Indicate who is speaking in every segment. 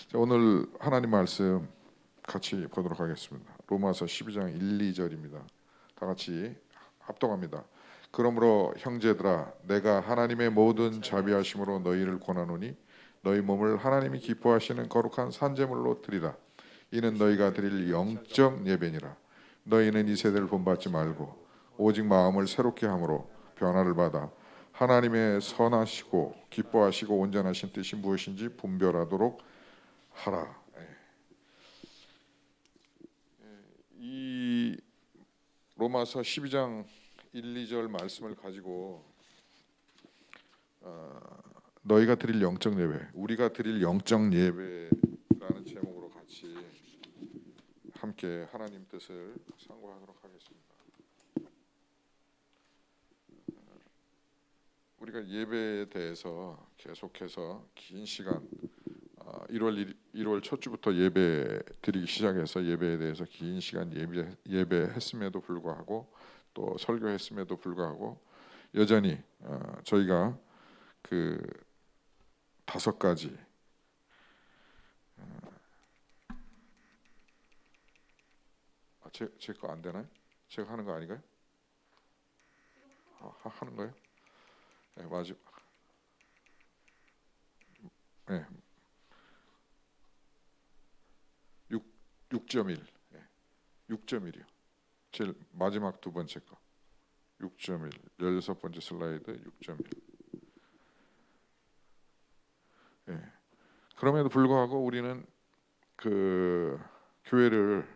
Speaker 1: 자, 오늘 하나님 말씀 같이 보도록 하겠습니다. 로마서 12장 1, 2절입니다. 다 같이 합독합니다. 그러므로 형제들아 내가 하나님의 모든 자비하심으로 너희를 권하노니 너희 몸을 하나님이 기뻐하시는 거룩한 산제물로 드리라. 이는 너희가 드릴 영적 예배니라. 너희는 이 세대를 본받지 말고 오직 마음을 새롭게 함으로 변화를 받아 하나님의 선하시고 기뻐하시고 온전하신 뜻이 무엇인지 분별하도록 하라. 이 로마서 12장 1, 2절 말씀을 가지고 너희가 드릴 영적 예배, 우리가 드릴 영적 예배라는 제목으로 같이 함께 하나님 뜻을 상고하도록 하겠습니다. 우리가 예배에 대해서 계속해서 긴 시간 1월 첫 주부터 예배 드리기 시작해서 예배에 대해서 긴 시간 예배했음에도 불구하고 또 설교했음에도 불구하고 여전히 저희가 그 5가지 제 거 안 되나요? 제가 하는 거 아닌가요? 하는 거예요? 네, 맞아. 네, 6.1, 6.1이요. 제일 마지막 두 번째 거 6.1, 16번째 슬라이드 6.1. 그럼에도 불구하고 우리는 그 교회를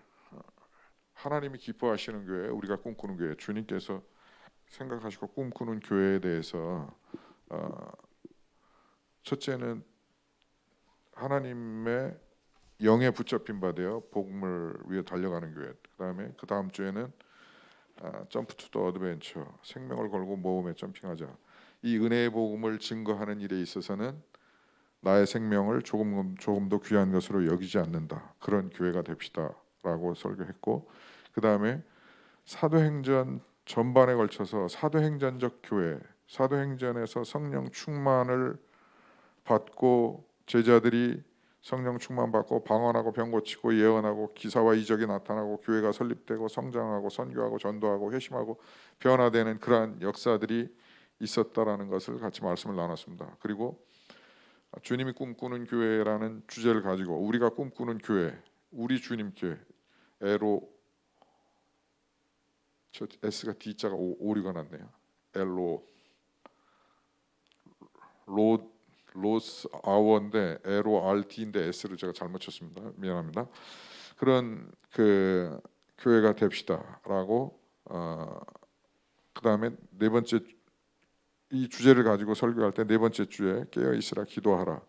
Speaker 1: 하나님이 기뻐하시는 교회, 우리가 꿈꾸는 교회, 주님께서 생각하시고 꿈꾸는 교회에 대해서 첫째는 하나님의 영에 붙잡힌 바 되어 복음을 위해 달려가는 교회. 그다음에 그 다음 주에는 점프 투 더 어드벤처, 생명을 걸고 모험에 점핑하자. 이 은혜의 복음을 증거하는 일에 있어서는 나의 생명을 조금 더 귀한 것으로 여기지 않는다. 그런 교회가 됩시다라고 설교했고, 그 다음에 사도행전 전반에 걸쳐서 사도행전적 교회, 사도행전에서 성령 충만을 받고 제자들이 성령 충만 받고 방언하고 병 고치고 예언하고 기사와 이적이 나타나고 교회가 설립되고 성장하고 선교하고 전도하고 회심하고 변화되는 그러한 역사들이 있었다라는 것을 같이 말씀을 나눴습니다. 그리고 주님이 꿈꾸는 교회라는 주제를 가지고 우리가 꿈꾸는 교회, 우리 주님께 에로, 저 S가 D자가 오류가 났네요. 엘로 로스 아워인데 에로 RT인데 S를 제가 잘못 쳤습니다. 미안합니다. 그런 그 교회가 됩시다라고 그 다음에 네 번째 이 주제를 가지고 설교할 때 네 번째 주에 깨어 있으라 기도하라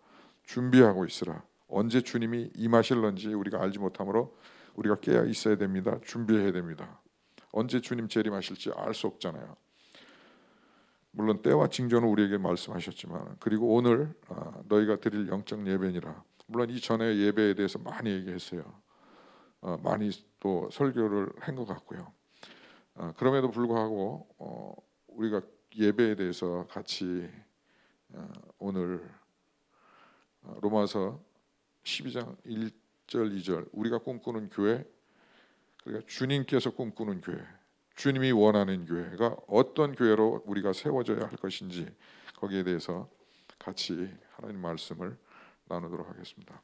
Speaker 1: 준비하고 있으라. 언제 주님이 임하실런지 우리가 알지 못하므로 우리가 깨어 있어야 됩니다. 준비해야 됩니다. 언제 주님 재림하실지 알 수 없잖아요. 물론 때와 징조는 우리에게 말씀하셨지만, 그리고 오늘 너희가 드릴 영적 예배니라. 물론 이 전에 예배에 대해서 많이 얘기했어요. 많이 또 설교를 한 것 같고요. 그럼에도 불구하고 우리가 예배에 대해서 같이 오늘 로마서 12장 1절 2절 우리가 꿈꾸는 교회, 그러니까 주님께서 꿈꾸는 교회, 주님이 원하는 교회가 어떤 교회로 우리가 세워져야 할 것인지 거기에 대해서 같이 하나님 말씀을 나누도록 하겠습니다.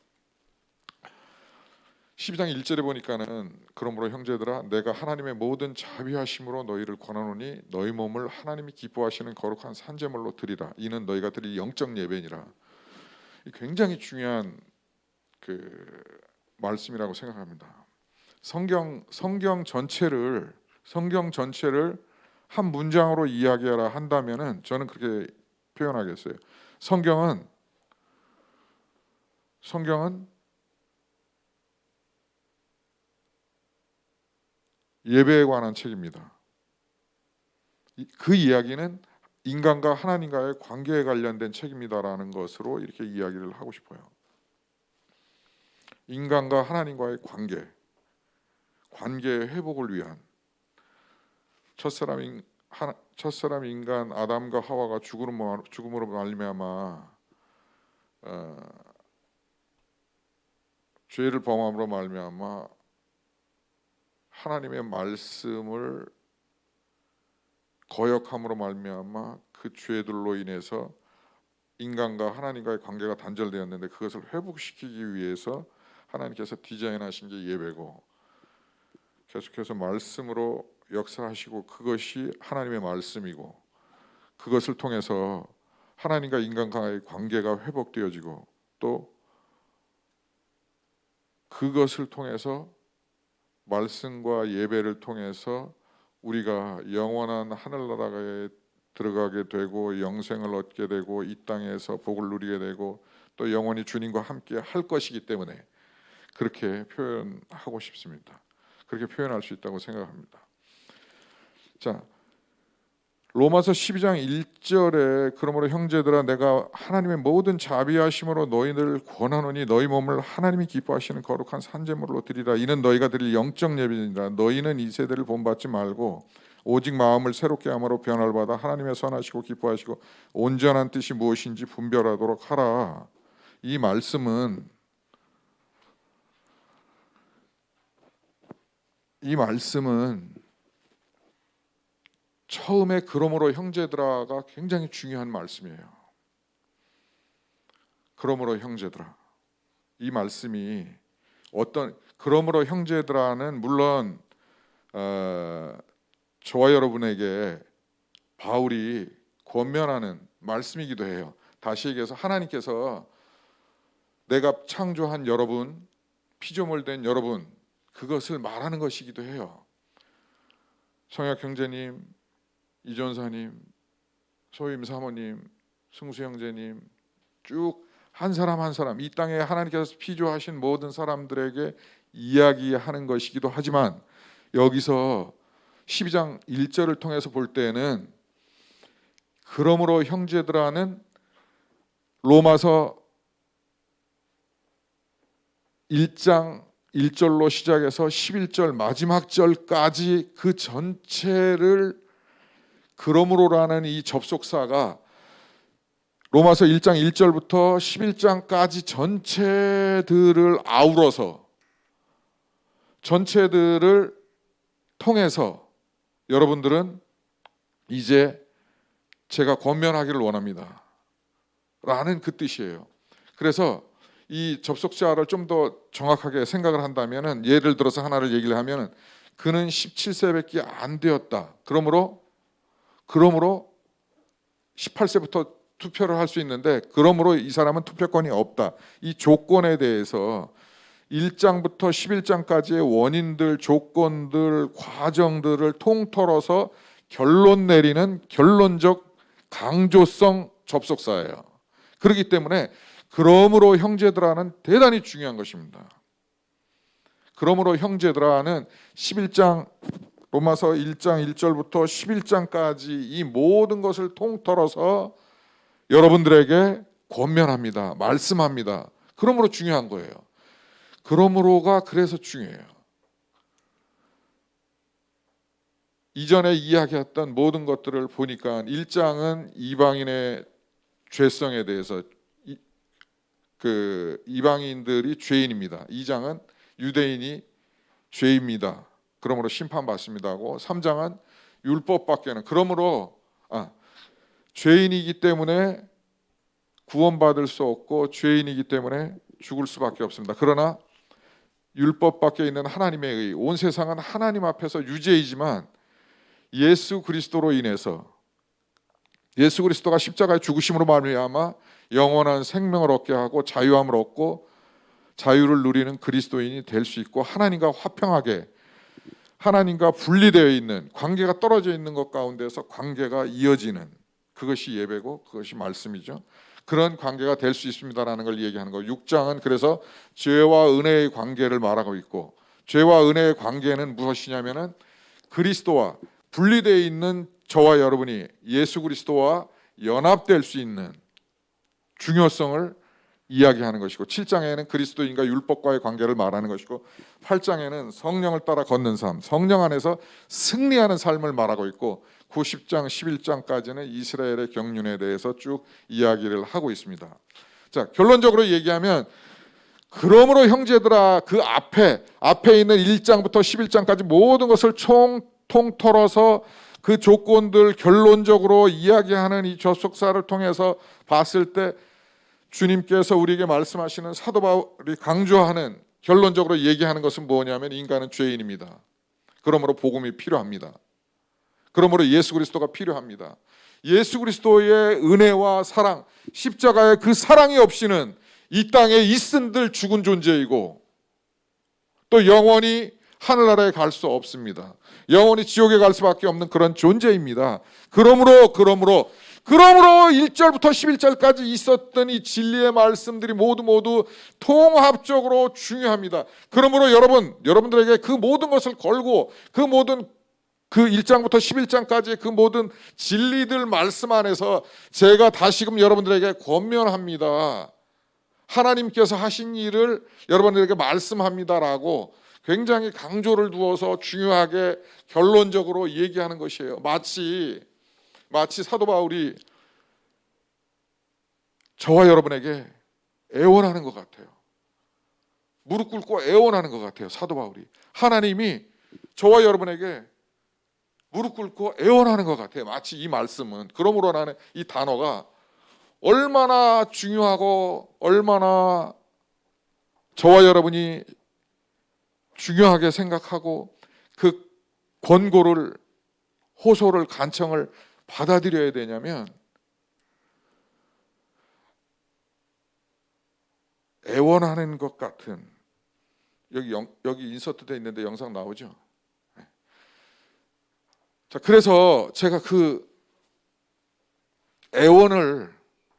Speaker 1: 12장 1절에 보니까는 그러므로 형제들아 내가 하나님의 모든 자비하심으로 너희를 권하노니 너희 몸을 하나님이 기뻐하시는 거룩한 산제물로 드리라. 이는 너희가 드릴 영적 예배니라. 굉장히 중요한 그 말씀이라고 생각합니다. 성경 전체를 한 문장으로 이야기하라 한다면은 저는 그렇게 표현하겠어요. 성경은 예배에 관한 책입니다. 그 이야기는 인간과 하나님과의 관계에 관련된 책입니다라는 것으로 이렇게 이야기를 하고 싶어요. 인간과 하나님과의 관계의 회복을 위한 첫사람 인간 아담과 하와가 죽음으로 말미암아 죄를 범함으로 말미암아 하나님의 말씀을 거역함으로 말미암아 그 죄들로 인해서 인간과 하나님과의 관계가 단절되었는데 그것을 회복시키기 위해서 하나님께서 디자인하신 게 예배고, 계속해서 말씀으로 역사하시고 그것이 하나님의 말씀이고, 그것을 통해서 하나님과 인간과의 관계가 회복되어지고, 또 그것을 통해서 말씀과 예배를 통해서 우리가 영원한 하늘나라에 들어가게 되고 영생을 얻게 되고 이 땅에서 복을 누리게 되고 또 영원히 주님과 함께 할 것이기 때문에 그렇게 표현하고 싶습니다. 그렇게 표현할 수 있다고 생각합니다. 자, 로마서 12장 1절에 그러므로 형제들아 내가 하나님의 모든 자비하심으로 너희를 권하노니 너희 몸을 하나님이 기뻐하시는 거룩한 산제물로 드리라. 이는 너희가 드릴 영적 예배니라. 너희는 이 세대를 본받지 말고 오직 마음을 새롭게 함으로 변화를 받아 하나님의 선하시고 기뻐하시고 온전한 뜻이 무엇인지 분별하도록 하라. 이 말씀은 처음에 그러므로 형제들아가 굉장히 중요한 말씀이에요. 그러므로 형제들아, 이 말씀이 그러므로 형제들아는 물론 저와 여러분에게 바울이 권면하는 말씀이기도 해요. 다시 얘기해서 하나님께서 내가 창조한 여러분, 피조물된 여러분, 그것을 말하는 것이기도 해요. 성혁 형제님, 이전사님, 소임 사모님, 승수 형제님, 쭉 한 사람 한 사람 이 땅에 하나님께서 피조하신 모든 사람들에게 이야기하는 것이기도 하지만, 여기서 12장 1절을 통해서 볼 때는 그러므로 형제들아는 로마서 1장 1절로 시작해서 11절 마지막 절까지 그 전체를 그러므로라는 이 접속사가 로마서 1장 1절부터 11장까지 전체들을 아우러서 전체들을 통해서 여러분들은 이제 제가 권면하기를 원합니다 라는 그 뜻이에요. 그래서 이 접속자를 좀 더 정확하게 생각을 한다면, 예를 들어서 하나를 얘기를 하면 그는 17세밖에 안 되었다. 그러므로 18세부터 투표를 할 수 있는데 그러므로 이 사람은 투표권이 없다. 이 조건에 대해서 1장부터 11장까지의 원인들, 조건들, 과정들을 통틀어서 결론 내리는 결론적 강조성 접속사예요. 그렇기 때문에 그러므로 형제들아는 대단히 중요한 것입니다. 그러므로 형제들아는 11장 로마서 1장 1절부터 11장까지 이 모든 것을 통틀어서 여러분들에게 권면합니다. 말씀합니다. 그러므로 중요한 거예요. 그러므로가 그래서 중요해요. 이전에 이야기했던 모든 것들을 보니까 1장은 이방인의 죄성에 대해서 그 이방인들이 죄인입니다. 2장은 유대인이 죄입니다. 그러므로 심판받습니다 하고, 3장은 율법밖에는 그러므로 죄인이기 때문에 구원받을 수 없고 죄인이기 때문에 죽을 수밖에 없습니다. 그러나 율법 밖에 있는 하나님의 의, 온 세상은 하나님 앞에서 유죄이지만 예수 그리스도로 인해서 예수 그리스도가 십자가의 죽으심으로 말미암아 영원한 생명을 얻게 하고 자유함을 얻고 자유를 누리는 그리스도인이 될 수 있고, 하나님과 화평하게 하나님과 분리되어 있는 관계가 떨어져 있는 것 가운데서 관계가 이어지는 그것이 예배고 그것이 말씀이죠. 그런 관계가 될 수 있습니다라는 걸 얘기하는 거. 6장은 그래서 죄와 은혜의 관계를 말하고 있고, 죄와 은혜의 관계는 무엇이냐면은 그리스도와 분리되어 있는 저와 여러분이 예수 그리스도와 연합될 수 있는 중요성을 이야기하는 것이고, 7장에는 그리스도인과 율법과의 관계를 말하는 것이고, 8장에는 성령을 따라 걷는 삶, 성령 안에서 승리하는 삶을 말하고 있고, 90장 11장까지는 이스라엘의 경륜에 대해서 쭉 이야기를 하고 있습니다. 자, 결론적으로 얘기하면 그러므로 형제들아, 그 앞에 있는 1장부터 11장까지 모든 것을 통틀어서 그 조건들 결론적으로 이야기하는 이 접속사를 통해서 봤을 때 주님께서 우리에게 말씀하시는 사도 바울이 강조하는 결론적으로 얘기하는 것은 뭐냐면 인간은 죄인입니다. 그러므로 복음이 필요합니다. 그러므로 예수 그리스도가 필요합니다. 예수 그리스도의 은혜와 사랑, 십자가의 그 사랑이 없이는 이 땅에 있은들 죽은 존재이고 또 영원히 하늘나라에 갈 수 없습니다. 영원히 지옥에 갈 수밖에 없는 그런 존재입니다. 그러므로 1절부터 11절까지 있었던 이 진리의 말씀들이 모두 통합적으로 중요합니다. 그러므로 여러분들에게 그 모든 것을 걸고 그 1장부터 11장까지 그 모든 진리들 말씀 안에서 제가 다시금 여러분들에게 권면합니다. 하나님께서 하신 일을 여러분들에게 말씀합니다라고 굉장히 강조를 두어서 중요하게 결론적으로 얘기하는 것이에요. 마치 사도 바울이 저와 여러분에게 애원하는 것 같아요. 무릎 꿇고 애원하는 것 같아요. 사도 바울이 하나님이 저와 여러분에게 무릎 꿇고 애원하는 것 같아요. 마치 이 말씀은, 그러므로 나는 이 단어가 얼마나 중요하고 얼마나 저와 여러분이 중요하게 생각하고 그 권고를, 호소를, 간청을 받아들여야 되냐면 애원하는 것 같은, 여기 인서트돼 있는데 영상 나오죠? 자, 그래서 제가 그 애원을,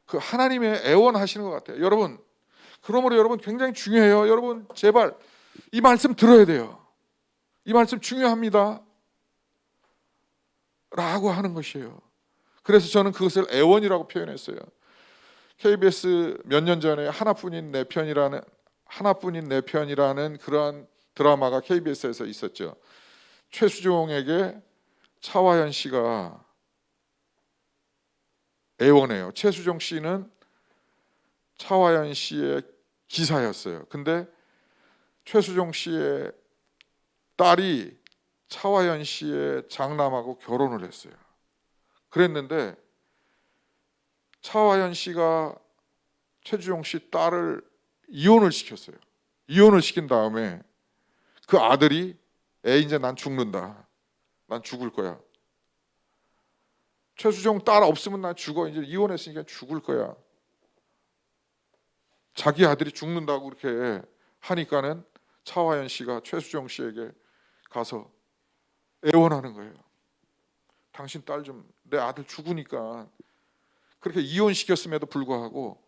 Speaker 1: 그 하나님의 애원하시는 것 같아요. 여러분, 그러므로 여러분 굉장히 중요해요. 여러분 제발 이 말씀 들어야 돼요. 이 말씀 중요합니다 라고 하는 것이에요. 그래서 저는 그것을 애원이라고 표현했어요. KBS 몇 년 전에 하나뿐인 내 편이라는 그러한 드라마가 KBS에서 있었죠. 최수종에게 차화연 씨가 애원해요. 최수종 씨는 차화연 씨의 기사였어요. 근데 최수종 씨의 딸이 차화연 씨의 장남하고 결혼을 했어요. 그랬는데 차화연 씨가 최수종 씨 딸을 이혼을 시켰어요. 이혼을 시킨 다음에 그 아들이 이제 난 죽는다. 난 죽을 거야. 최수종 딸 없으면 난 죽어. 이제 이혼했으니까 죽을 거야. 자기 아들이 죽는다고 그렇게 하니까는 차화연 씨가 최수종 씨에게 가서 애원하는 거예요. 당신 딸 좀, 내 아들 죽으니까 그렇게 이혼시켰음에도 불구하고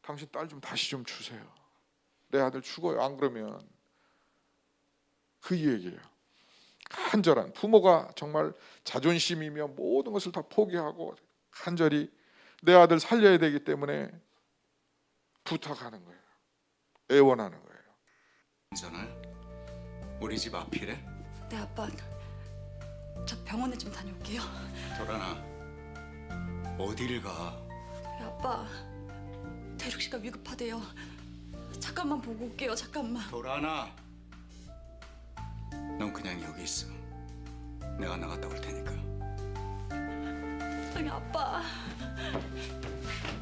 Speaker 1: 당신 딸 좀 다시 좀 주세요. 내 아들 죽어요. 안 그러면. 그 얘기예요. 간절한 부모가 정말 자존심이며 모든 것을 다 포기하고 간절히 내 아들 살려야 되기 때문에 부탁하는 거예요. 애원하는 거예요.
Speaker 2: 전날 우리 집 앞이래?
Speaker 3: 네 아빠, 저 병원에 좀 다녀올게요.
Speaker 2: 도란아, 어디를 가?
Speaker 3: 네, 아빠, 대륙 씨가 위급하대요. 잠깐만 보고 올게요. 잠깐만.
Speaker 2: 도란아, 넌 그냥 여기 있어. 내가 나갔다 올 테니까.
Speaker 3: 저기 아빠.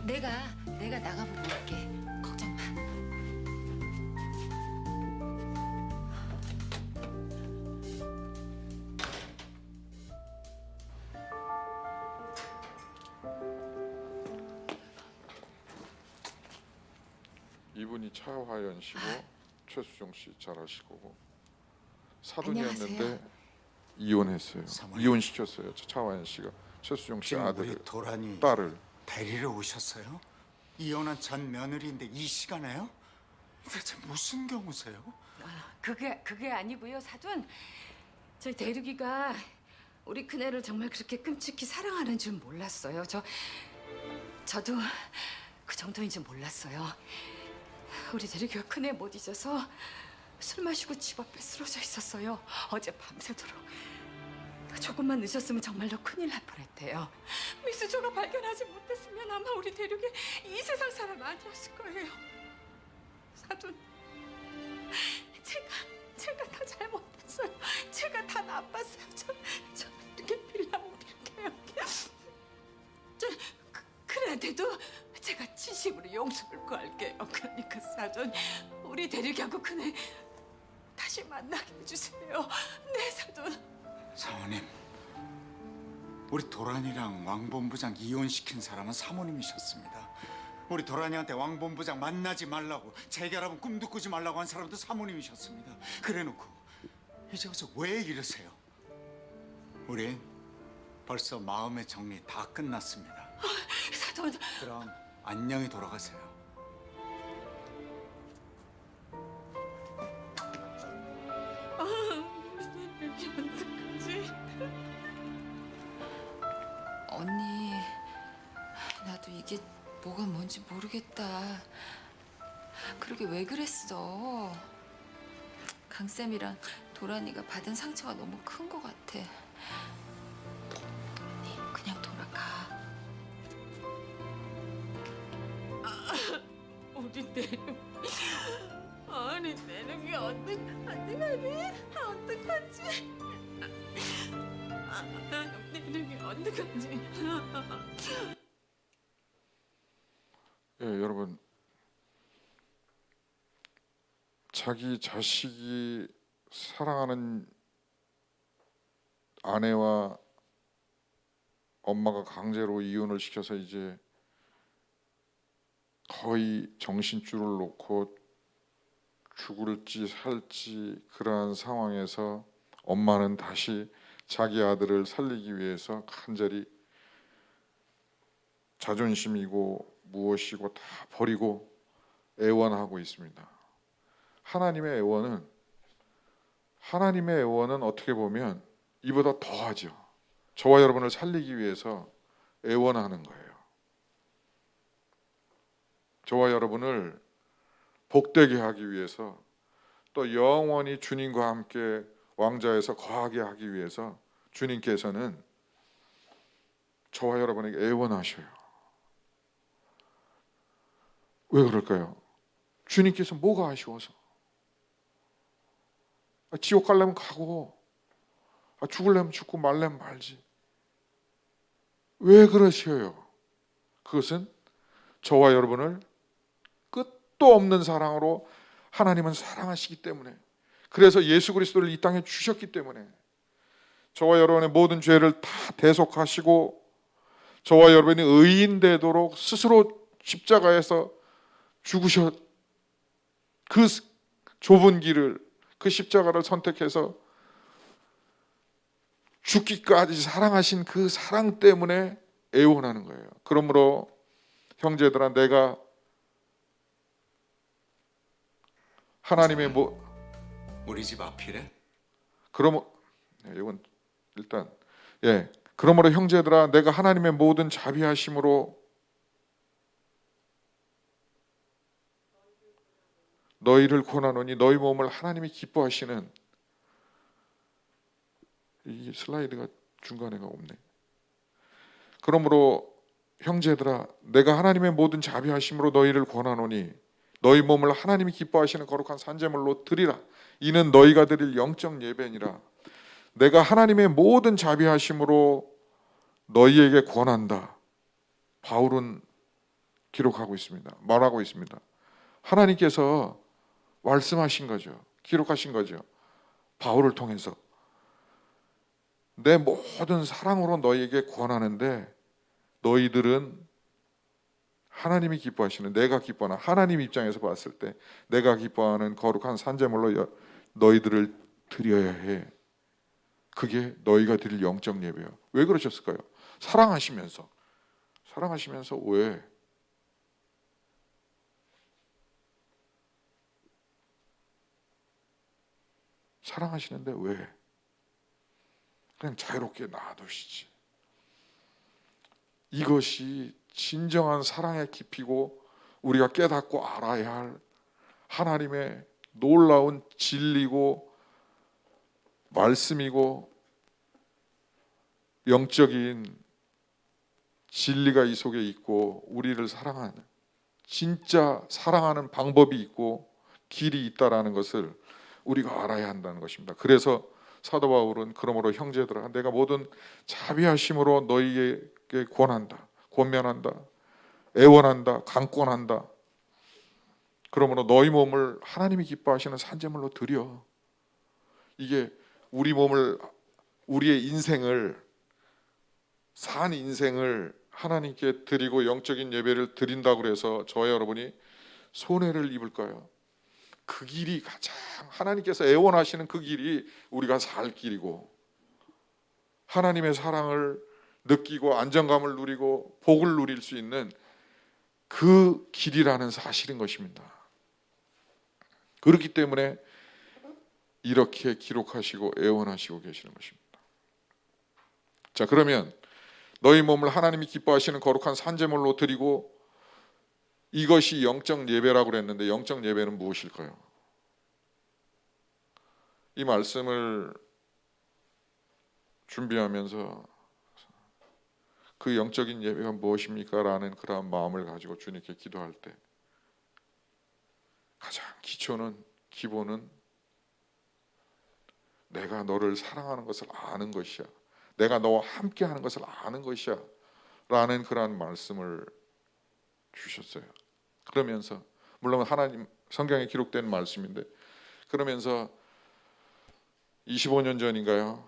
Speaker 4: 내가 나가보고 올게. 걱정 마.
Speaker 1: 이분이 차화연 씨고 최수종 씨 잘 아시고 사돈이었는데
Speaker 4: 안녕하세요.
Speaker 1: 이혼했어요.
Speaker 2: 사모님.
Speaker 1: 이혼시켰어요. 차화연 씨가 최수종 씨
Speaker 2: 지금
Speaker 1: 아들을,
Speaker 2: 우리 도란이
Speaker 1: 딸을.
Speaker 2: 데리러 오셨어요? 이혼한 전 며느리인데 이 시간에요? 대체 무슨 경우세요?
Speaker 4: 그게 아니고요, 사돈. 저희 대륙이가 우리 큰애를 정말 그렇게 끔찍히 사랑하는 줄 몰랐어요. 저도 그 정도인 줄 몰랐어요. 우리 대륙이가 큰애 못 잊어서 술 마시고 집 앞에 쓰러져 있었어요. 어제 밤새도록. 조금만 늦었으면 정말로 큰일 날 뻔했대요.
Speaker 3: 미수조가 발견하지 못했으면 아마 우리 대륙이 이 세상 사람 아니었을 거예요. 사돈,
Speaker 4: 용서를 구할게요. 그러니까 사돈, 우리 대륙하고 큰애 다시 만나게 해주세요. 네, 사돈.
Speaker 2: 사모님, 우리 도란이랑 왕 본부장 이혼시킨 사람은 사모님이셨습니다. 우리 도란이한테 왕 본부장 만나지 말라고, 재결합은 꿈도 꾸지 말라고 한 사람도 사모님이셨습니다. 그래놓고 이제 와서 왜 이러세요? 우린 벌써 마음의 정리 다 끝났습니다.
Speaker 4: 사돈,
Speaker 2: 그럼 안녕히 돌아가세요.
Speaker 4: 이게 어떡하지?
Speaker 5: 언니, 나도 이게 뭐가 뭔지 모르겠다. 그러게 왜 그랬어? 강쌤이랑 도란이가 받은 상처가 너무 큰 것 같아. 언니, 그냥 돌아가.
Speaker 4: 우리 대륙, 아니 대륙이 어떡하니? 어떡하지? 대륙이 어떡하지?
Speaker 1: 예, 여러분, 자기 자식이 사랑하는 아내와 엄마가 강제로 이혼을 시켜서 이제 거의 정신줄을 놓고 죽을지 살지 그러한 상황에서 엄마는 다시 자기 아들을 살리기 위해서 간절히 자존심이고 무엇이고 다 버리고 애원하고 있습니다. 하나님의 애원은 어떻게 보면 이보다 더하죠. 저와 여러분을 살리기 위해서 애원하는 거예요. 저와 여러분을 복되게 하기 위해서, 또 영원히 주님과 함께 왕좌에서 거하게 하기 위해서 주님께서는 저와 여러분에게 애원하셔요. 왜 그럴까요? 주님께서 뭐가 아쉬워서? 지옥 가려면 가고, 죽으려면 죽고 말려면 말지. 왜 그러셔요? 그것은 저와 여러분을 끝도 없는 사랑으로 하나님은 사랑하시기 때문에, 그래서 예수 그리스도를 이 땅에 주셨기 때문에 저와 여러분의 모든 죄를 다 대속하시고 저와 여러분이 의인 되도록 스스로 십자가에서 죽으셨, 그 좁은 길을, 그 십자가를 선택해서 죽기까지 사랑하신 그 사랑 때문에 애원하는 거예요. 그러므로 형제들아, 내가 하나님의
Speaker 2: 우리 집 앞이래?
Speaker 1: 그러므로 이건 일단 그러므로 형제들아, 내가 하나님의 모든 자비하심으로 너희를 권하노니 너희 몸을 하나님이 기뻐하시는, 이 슬라이드가 중간에가 없네. 그러므로 형제들아, 내가 하나님의 모든 자비하심으로 너희를 권하노니 너희 몸을 하나님이 기뻐하시는 거룩한 산제물로 드리라. 이는 너희가 드릴 영적 예배니라. 내가 하나님의 모든 자비하심으로 너희에게 권한다. 바울은 기록하고 있습니다. 말하고 있습니다. 하나님께서 말씀하신 거죠. 기록하신 거죠. 바울을 통해서 내 모든 사랑으로 너희에게 권하는데, 너희들은 하나님이 기뻐하시는, 내가 기뻐하는, 하나님 입장에서 봤을 때 내가 기뻐하는 거룩한 산제물로 너희들을 드려야 해. 그게 너희가 드릴 영적 예배야. 왜 그러셨을까요? 사랑하시면서 왜? 사랑하시는데 왜? 그냥 자유롭게 놔두시지. 이것이 진정한 사랑의 깊이고 우리가 깨닫고 알아야 할 하나님의 놀라운 진리고 말씀이고 영적인 진리가 이 속에 있고, 우리를 사랑하는, 진짜 사랑하는 방법이 있고 길이 있다라는 것을 우리가 알아야 한다는 것입니다. 그래서 사도 바울은 그러므로 형제들아, 내가 모든 자비하심으로 너희에게 권한다, 권면한다, 애원한다, 강권한다. 그러므로 너희 몸을 하나님이 기뻐하시는 산제물로 드려. 이게 우리 몸을, 우리의 인생을, 산 인생을 하나님께 드리고 영적인 예배를 드린다고 해서 저와 여러분이 손해를 입을까요? 그 길이 가장 하나님께서 애원하시는 그 길이 우리가 살 길이고, 하나님의 사랑을 느끼고 안정감을 누리고 복을 누릴 수 있는 그 길이라는 사실인 것입니다. 그렇기 때문에 이렇게 기록하시고 애원하시고 계시는 것입니다. 자, 그러면 너희 몸을 하나님이 기뻐하시는 거룩한 산제물로 드리고, 이것이 영적 예배라고 그랬는데 영적 예배는 무엇일까요? 이 말씀을 준비하면서 그 영적인 예배가 무엇입니까? 라는 그런 마음을 가지고 주님께 기도할 때 가장 기초는, 기본은 내가 너를 사랑하는 것을 아는 것이야, 내가 너와 함께 하는 것을 아는 것이야 라는 그런 말씀을 주셨어요. 그러면서, 물론 하나님 성경에 기록된 말씀인데, 그러면서 25년 전인가요?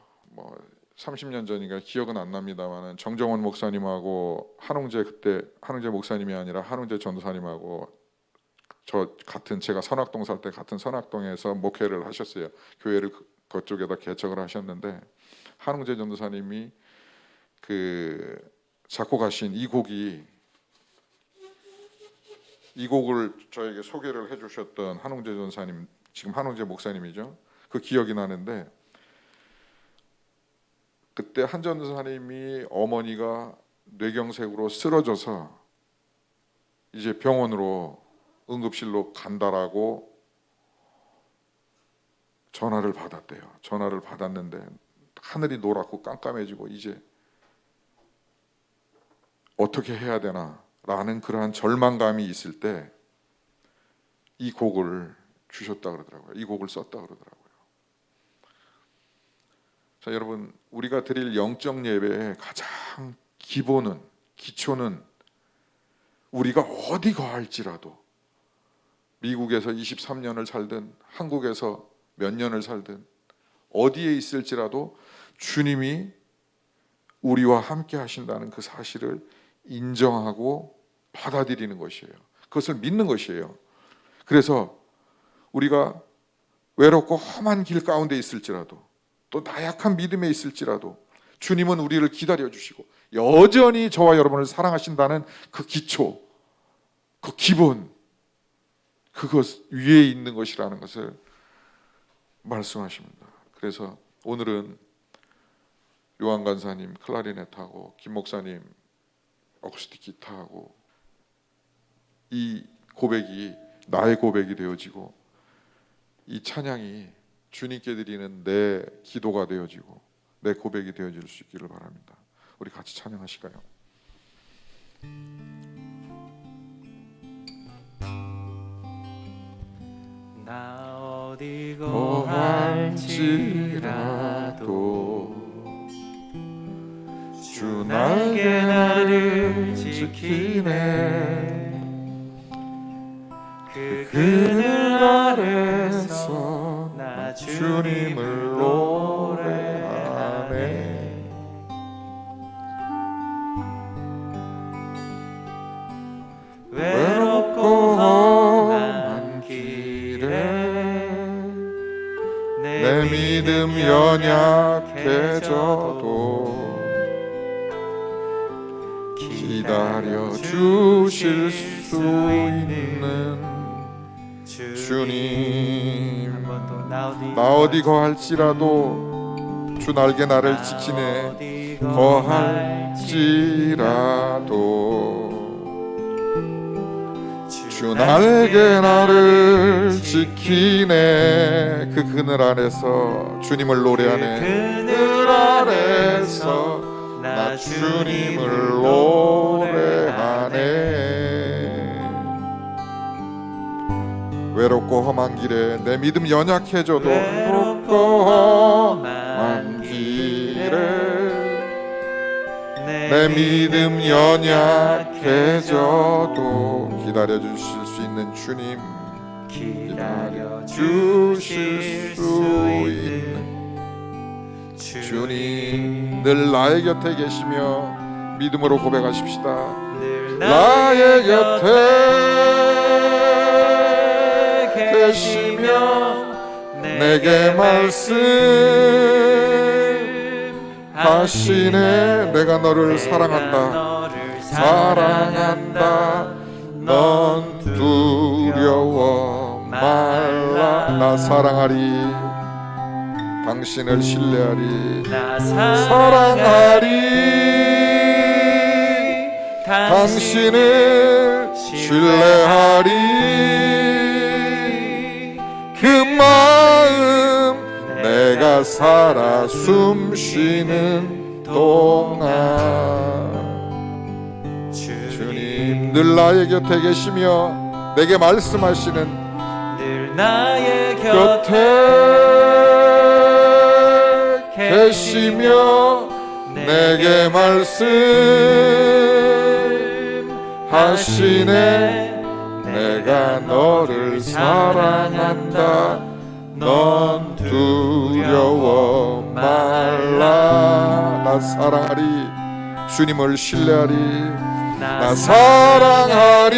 Speaker 1: 30년 전인가 기억은 안 납니다만은 정정원 목사님하고 그때 한웅재 목사님이 아니라 한웅재 전도사님하고 제가 선악동 살 때 같은 선악동에서 목회를 하셨어요. 교회를 그쪽에다 개척을 하셨는데, 한웅재 전도사님이 작곡하신 이 곡을 저에게 소개를 해주셨던 한웅재 전사님, 지금 한웅재 목사님이죠. 그 기억이 나는데, 그때 한 전사님이 어머니가 뇌경색으로 쓰러져서 이제 병원으로, 응급실로 간다라고 전화를 받았대요. 전화를 받았는데 하늘이 노랗고 깜깜해지고 이제 어떻게 해야 되나 라는 그러한 절망감이 있을 때 이 곡을 주셨다 그러더라고요. 이 곡을 썼다 그러더라고요. 자, 여러분, 우리가 드릴 영적 예배의 가장 기본은, 기초는 우리가 어디 거할지라도, 미국에서 23년을 살든 한국에서 몇 년을 살든 어디에 있을지라도 주님이 우리와 함께 하신다는 그 사실을 인정하고 받아들이는 것이에요. 그것을 믿는 것이에요. 그래서 우리가 외롭고 험한 길 가운데 있을지라도, 또 나약한 믿음에 있을지라도 주님은 우리를 기다려 주시고 여전히 저와 여러분을 사랑하신다는 그 기초, 그 기본, 그것 위에 있는 것이라는 것을 말씀하십니다. 그래서 오늘은 요한 간사님 클라리넷하고 김 목사님 어쿠스틱 기타하고 이 고백이 나의 고백이 되어지고, 이 찬양이 주님께 드리는 내 기도가 되어지고 내 고백이 되어질 수 있기를 바랍니다. 우리 같이 찬양하실까요?
Speaker 6: 나 어디 거할지라도 주 날개 나를 지키네. 그 그늘 아래서 나 주님을 노래하네. 외롭고 험한 길에 내 믿음 연약해져도 기다려 주실 수 있는 주님, 나 어디 거할지라도 주 날개 나를 지키네. 거할지라도 주 날개 나를 지키네. 그 그늘 아래서 주님을 노래하네. 그늘 아래서 나 주님을 노래하네. 외롭고 험한 길에 내 믿음 연약해져도, 외롭고 험한 길에 내 믿음 연약해져도 기다려 주실 수 있는 주님,
Speaker 7: 기다려
Speaker 6: 주실 수 있는 주님, 늘 나의 곁에 계시며 믿음으로 고백하십시다.
Speaker 7: 늘
Speaker 6: 나의 곁에 계시며 내게 말씀하시네. 내가 너를 사랑한다. 사랑한다. 넌 두려워 말라. 나 사랑하리. 당신을 신뢰하리.
Speaker 7: 나
Speaker 6: 사랑하리. 당신을 신뢰하리. 그 마음 내가 살아 숨쉬는 동안 주님, 늘 나의 곁에 계시며 내게 말씀하시는
Speaker 7: 늘 나의
Speaker 6: 곁에 계시며 내게 말씀하시네. 내가 너를 사랑한다. 넌 두려워 말라. 나 사랑하리. 주님을 신뢰하리. 나 사랑하리.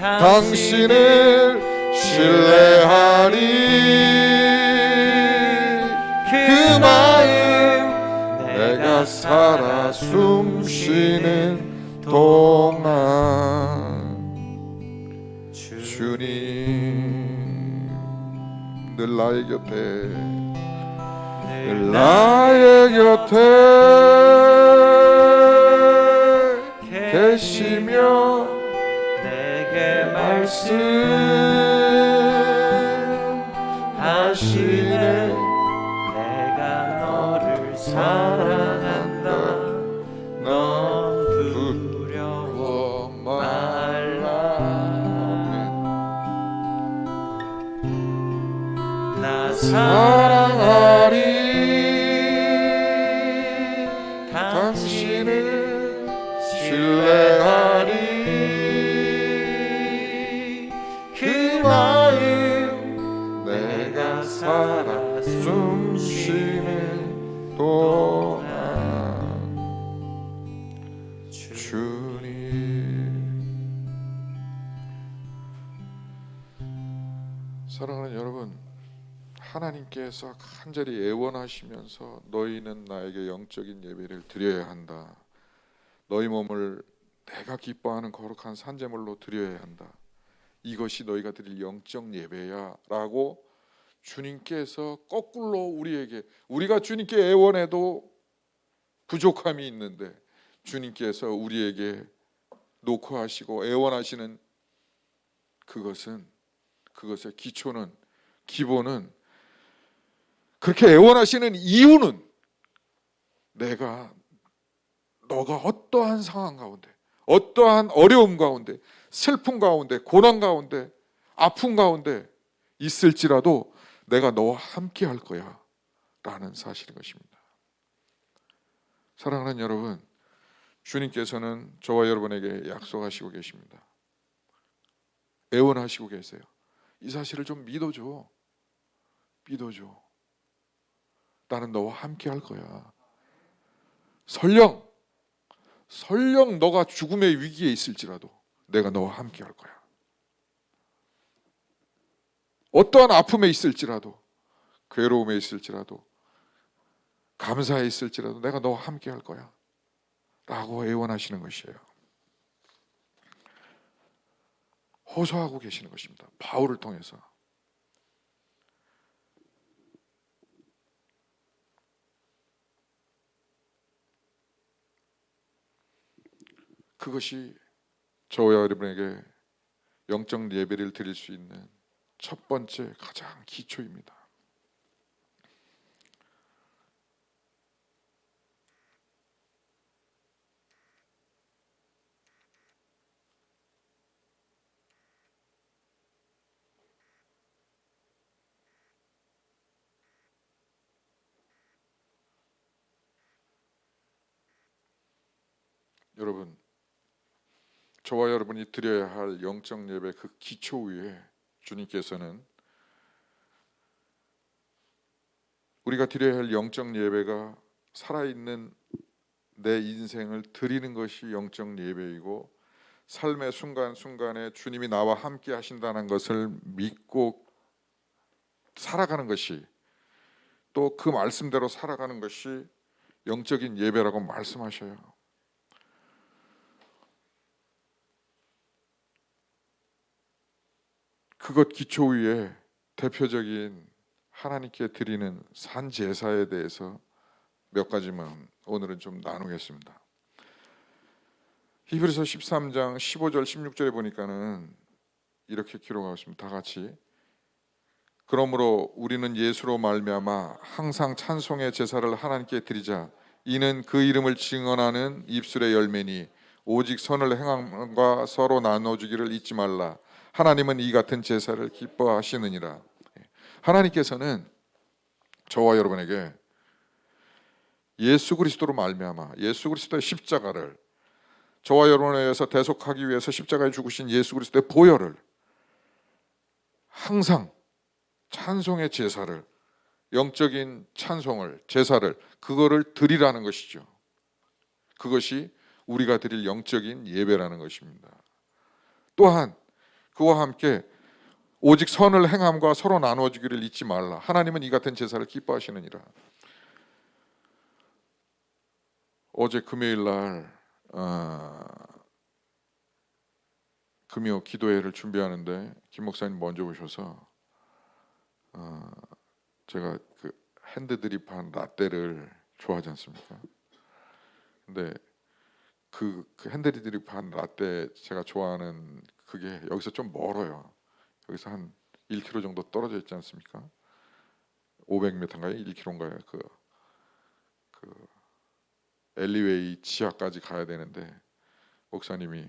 Speaker 6: 당신을 신뢰하리. 그 마음 내가 살아 숨쉬는 동안 주님, 늘 나의 곁에, 늘 나의 곁에 계시며
Speaker 7: 내게
Speaker 6: 말씀하시네.
Speaker 7: 내가 너를 사랑한다. 넌 두려워 말라. 나
Speaker 6: 사랑하리. 당신을 신뢰하리. 그 마음 내가 살아 숨쉬는 동안 주님. 사랑하는 여러분, 하나님께서 간절히 애원하시면서 너희는 나에게 영적인 예배를 드려야 한다. 너희 몸을 내가 기뻐하는 거룩한 산제물로 드려야 한다. 이것이 너희가 드릴 영적 예배야 라고 주님께서 거꾸로 우리에게, 우리가 주님께 애원해도 부족함이 있는데 주님께서 우리에게 녹화하시고 애원하시는 그것의 기초는, 기본은, 그렇게 애원하시는 이유는 너가 어떠한 상황 가운데, 어떠한 어려움 가운데, 슬픔 가운데, 고난 가운데, 아픔 가운데 있을지라도 내가 너와 함께 할 거야 라는 사실인 것입니다. 사랑하는 여러분, 주님께서는 저와 여러분에게 약속하시고 계십니다. 애원하시고 계세요. 이 사실을 좀 믿어줘. 나는 너와 함께 할 거야. 설령 너가 죽음의 위기에 있을지라도 내가 너와 함께 할 거야. 어떠한 아픔에 있을지라도, 괴로움에 있을지라도, 감사에 있을지라도 내가 너와 함께 할 거야 라고 애원하시는 것이에요. 호소하고 계시는 것입니다. 바울을 통해서. 그것이 저와 여러분에게 영적 예배를 드릴 수 있는 첫 번째 가장 기초입니다. 여러분, 저와 여러분이 드려야 할 영적 예배 그 기초 위에 주님께서는 우리가 드려야 할 영적 예배가 살아있는 내 인생을 드리는 것이 영적 예배이고, 삶의 순간순간에 주님이 나와 함께 하신다는 것을 믿고 살아가는 것이, 또 그 말씀대로 살아가는 것이 영적인 예배라고 말씀하셔요. 그것 기초 위에 대표적인 하나님께 드리는 산 제사에 대해서 몇 가지만 오늘은 좀 나누겠습니다. 히브리서 13장 15절 16절에 보니까는 이렇게 기록하고 있습니다. 다 같이. 그러므로 우리는 예수로 말미암아 항상 찬송의 제사를 하나님께 드리자. 이는 그 이름을 증언하는 입술의 열매니 오직 선을 행함과 서로 나눠주기를 잊지 말라. 하나님은 이 같은 제사를 기뻐하시느니라. 하나님께서는 저와 여러분에게 예수 그리스도로 말미암아 예수 그리스도의 십자가를, 저와 여러분에 의해서 대속하기 위해서 십자가에 죽으신 예수 그리스도의 보혈을, 항상 찬송의 제사를, 영적인 찬송을, 제사를, 그거를 드리라는 것이죠. 그것이 우리가 드릴 영적인 예배라는 것입니다. 또한 그와 함께 오직 선을 행함과 서로 나누어주기를 잊지 말라. 하나님은 이 같은 제사를 기뻐하시느니라. 어제 금요일 날 금요 기도회를 준비하는데 김 목사님 먼저 오셔서 제가 그 핸드 드립한 라떼를 좋아하지 않습니까? 근데 그 핸드 드립한 라떼 제가 좋아하는 그게 여기서 좀 멀어요. 여기서 한 1km 정도 떨어져 있지 않습니까? 500m인가요? 1km인가요? 그 엘리웨이 지하까지 가야 되는데 목사님이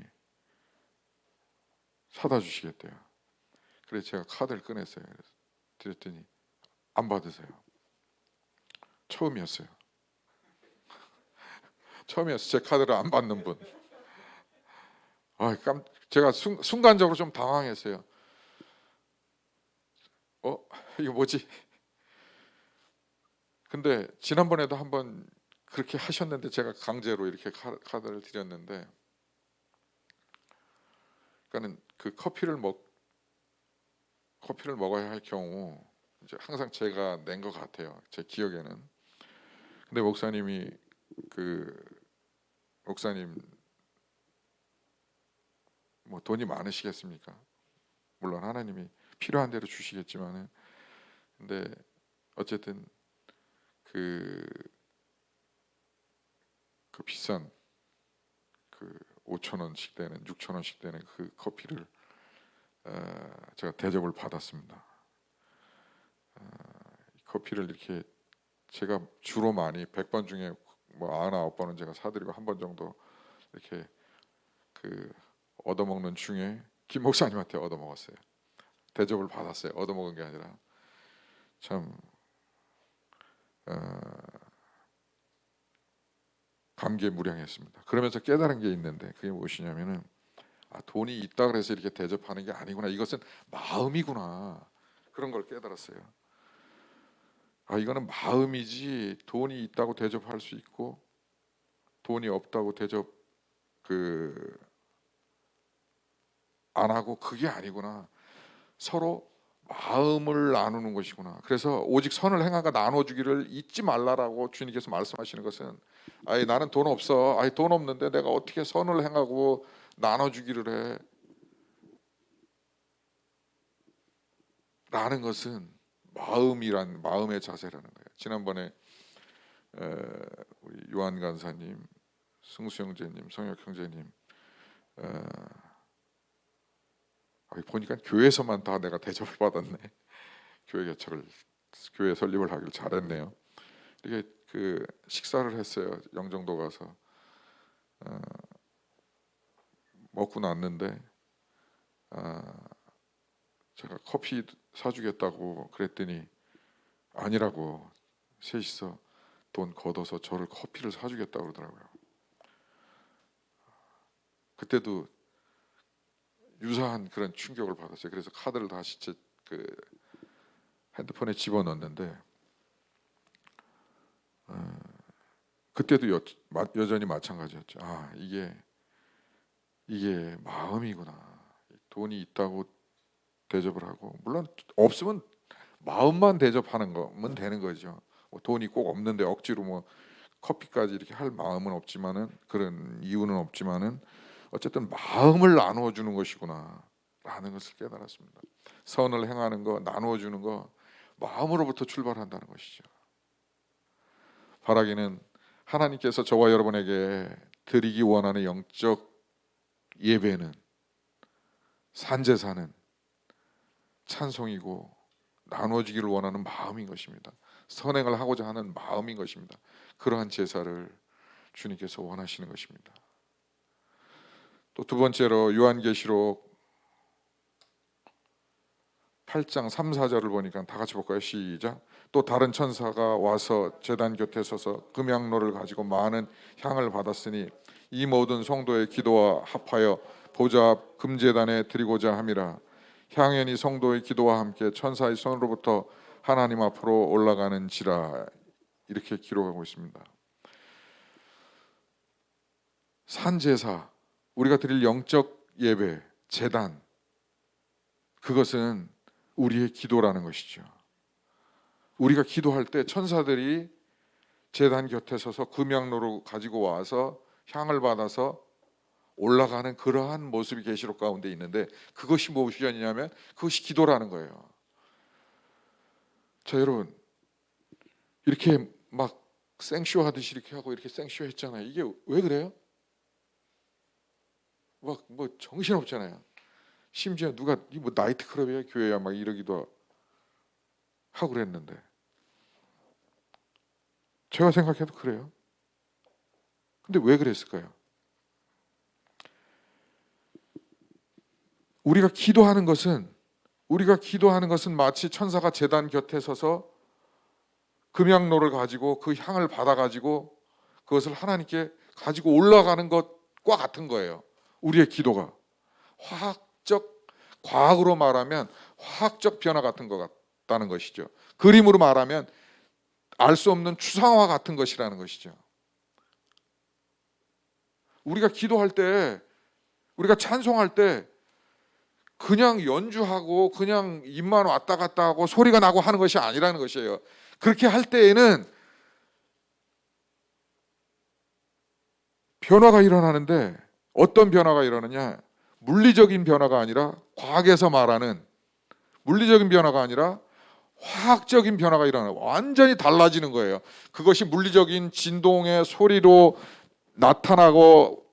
Speaker 6: 사다 주시겠대요. 그래서 제가 카드를 꺼냈어요. 그래서 드렸더니 안 받으세요. 처음이었어요. 처음이었어요. 제 카드를 안 받는 분. 제가 순간적으로 좀 당황했어요. 이거 뭐지? 근데 지난번에도 한번 그렇게 하셨는데 제가 강제로 이렇게 카드를 드렸는데, 그러니까는 그 커피를 먹어야 할 경우 이제 항상 제가 낸 것 같아요. 제 기억에는. 근데 목사님 뭐 돈이 많으시겠습니까? 물론 하나님이 필요한 대로 주시겠지만은, 근데 어쨌든 그 비싼 5,000원씩 되는 6,000원씩 되는 그 커피를 제가 대접을 받았습니다. 커피를 이렇게 제가 주로 많이 100번 중에 뭐 99번은 제가 사드리고 한 번 정도 이렇게 얻어먹는 중에 김 목사님한테 얻어먹었어요. 대접을 받았어요. 얻어먹은 게 아니라. 참 감개무량했습니다. 그러면서 깨달은 게 있는데, 그게 무엇이냐면은 돈이 있다 그래서 이렇게 대접하는 게 아니구나. 이것은 마음이구나. 그런 걸 깨달았어요. 이거는 마음이지, 돈이 있다고 대접할 수 있고 돈이 없다고 대접 안 하고 그게 아니구나. 서로 마음을 나누는 것이구나. 그래서 오직 선을 행하가 나눠주기를 잊지 말라라고 주님께서 말씀하시는 것은, 나는 돈 없어. 돈 없는데 내가 어떻게 선을 행하고 나눠주기를 해? 라는 것은 마음의 자세라는 거예요. 지난번에 우리 요한 간사님, 승수 형제님, 성혁 형제님 보니까 교회에서만 다 내가 대접을 받았네. 교회 설립을 하길 잘했네요. 이렇게 식사를 했어요. 영종도 가서 먹고 났는데 제가 커피 사주겠다고 그랬더니 아니라고, 셋이서 돈 걷어서 저를 커피를 사주겠다고 그러더라고요. 그때도 유사한 그런 충격을 받았어요. 그래서 카드를 다시 그 핸드폰에 집어넣었는데 그때도 여전히 마찬가지였죠. 아, 이게 마음이구나. 돈이 있다고 대접을 하고, 물론 없으면 마음만 대접하는 거면 되는 거죠. 뭐 돈이 꼭 없는데 억지로 뭐 커피까지 이렇게 할 마음은 없지만은, 그런 이유는 없지만은 어쨌든 마음을 나누어 주는 것이구나 라는 것을 깨달았습니다. 선을 행하는 거, 나누어 주는 거, 마음으로부터 출발한다는 것이죠. 바라기는 하나님께서 저와 여러분에게 드리기 원하는 영적 예배는, 산제사는 찬송이고 나누어지기를 원하는 마음인 것입니다. 선행을 하고자 하는 마음인 것입니다. 그러한 제사를 주님께서 원하시는 것입니다. 또 두 번째로 요한계시록 8장 3, 4절을 보니까 다 같이 볼까요? 시작. 또 다른 천사가 와서 제단 곁에 서서 금향로를 가지고 많은 향을 받았으니 이 모든 성도의 기도와 합하여 보좌 앞 금제단에 드리고자 함이라. 향연이 성도의 기도와 함께 천사의 손으로부터 하나님 앞으로 올라가는지라. 이렇게 기록하고 있습니다. 산제사, 우리가 드릴 영적 예배, 제단, 그것은 우리의 기도라는 것이죠. 우리가 기도할 때 천사들이 제단 곁에 서서 금향로를 가지고 와서 향을 받아서 올라가는 그러한 모습이 계시록 가운데 있는데, 그것이 무엇이냐면 그것이 기도라는 거예요. 자, 여러분, 이렇게 막 생쇼 하듯이 이렇게 하고 이렇게 생쇼 했잖아요. 이게 왜 그래요? 막 뭐 정신 없잖아요. 심지어 누가 이 뭐 나이트 클럽이야 교회야 막 이러기도 하고 그랬는데, 제가 생각해도 그래요. 근데 왜 그랬을까요? 우리가 기도하는 것은 마치 천사가 제단 곁에 서서 금향로를 가지고 그 향을 받아가지고 그것을 하나님께 가지고 올라가는 것과 같은 거예요. 우리의 기도가 과학으로 말하면 화학적 변화 같은 것 같다는 것이죠. 그림으로 말하면 알 수 없는 추상화 같은 것이라는 것이죠. 우리가 기도할 때, 우리가 찬송할 때 그냥 연주하고 그냥 입만 왔다 갔다 하고 소리가 나고 하는 것이 아니라는 것이에요. 그렇게 할 때에는 변화가 일어나는데, 어떤 변화가 일어나냐? 물리적인 변화가 아니라, 과학에서 말하는 물리적인 변화가 아니라 화학적인 변화가 일어나요. 완전히 달라지는 거예요. 그것이 물리적인 진동의 소리로 나타나고,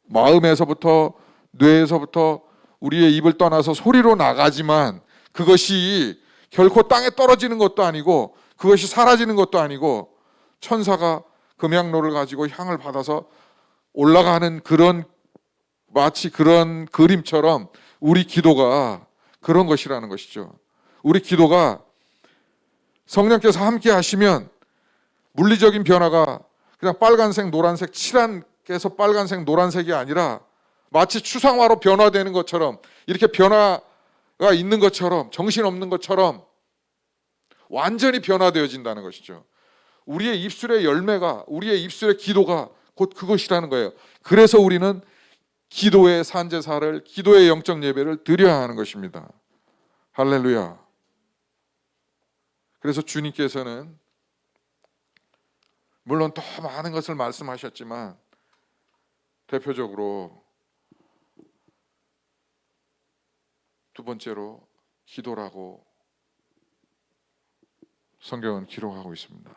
Speaker 6: 마음에서부터 뇌에서부터 우리의 입을 떠나서 소리로 나가지만, 그것이 결코 땅에 떨어지는 것도 아니고 그것이 사라지는 것도 아니고, 천사가 금향로를 가지고 향을 받아서 올라가는 그런, 마치 그런 그림처럼 우리 기도가 그런 것이라는 것이죠. 우리 기도가 성령께서 함께 하시면 물리적인 변화가 그냥 빨간색, 노란색, 칠한께서 빨간색, 노란색이 아니라 마치 추상화로 변화되는 것처럼, 이렇게 변화가 있는 것처럼, 정신없는 것처럼 완전히 변화되어진다는 것이죠. 우리의 입술의 열매가, 우리의 입술의 기도가 곧 그것이라는 거예요. 그래서 우리는 기도의 산제사를, 기도의 영적 예배를 드려야 하는 것입니다. 할렐루야. 그래서 주님께서는 물론 더 많은 것을 말씀하셨지만, 대표적으로 두 번째로 기도라고 성경은 기록하고 있습니다.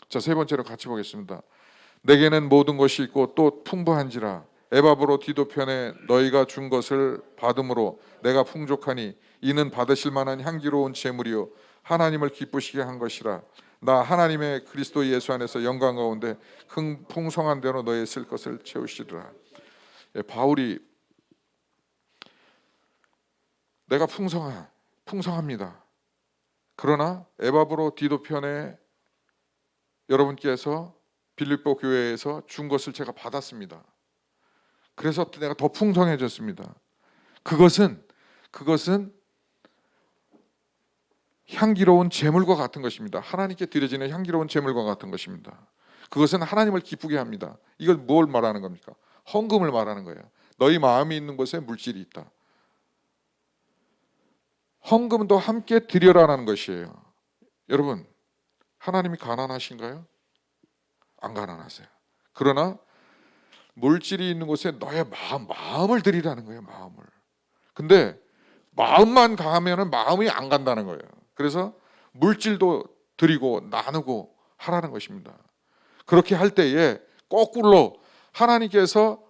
Speaker 6: 자, 세 번째로 같이 보겠습니다. 내게는 모든 것이 있고 또 풍부한지라. 에바브로 디도편에 너희가 준 것을 받음으로 내가 풍족하니 이는 받으실 만한 향기로운 제물이요 하나님을 기쁘시게 한 것이라. 나 하나님의 그리스도 예수 안에서 영광 가운데 풍성한 대로 너희의 쓸 것을 채우시리라. 바울이 내가 풍성합니다. 그러나 에바브로 디도편에 여러분께서 빌립보 교회에서 준 것을 제가 받았습니다. 그래서 내가 더 풍성해졌습니다. 그것은 향기로운 제물과 같은 것입니다. 하나님께 드려지는 향기로운 제물과 같은 것입니다. 그것은 하나님을 기쁘게 합니다. 이걸 뭘 말하는 겁니까? 헌금을 말하는 거예요. 너희 마음이 있는 곳에 물질이 있다. 헌금도 함께 드려라라는 것이에요. 여러분, 하나님이 가난하신가요? 안 가난하세요. 그러나 물질이 있는 곳에 너의 마음을 드리라는 거예요. 마음을. 근데 마음만 가면은 마음이 안 간다는 거예요. 그래서 물질도 드리고 나누고 하라는 것입니다. 그렇게 할 때에 거꾸로 하나님께서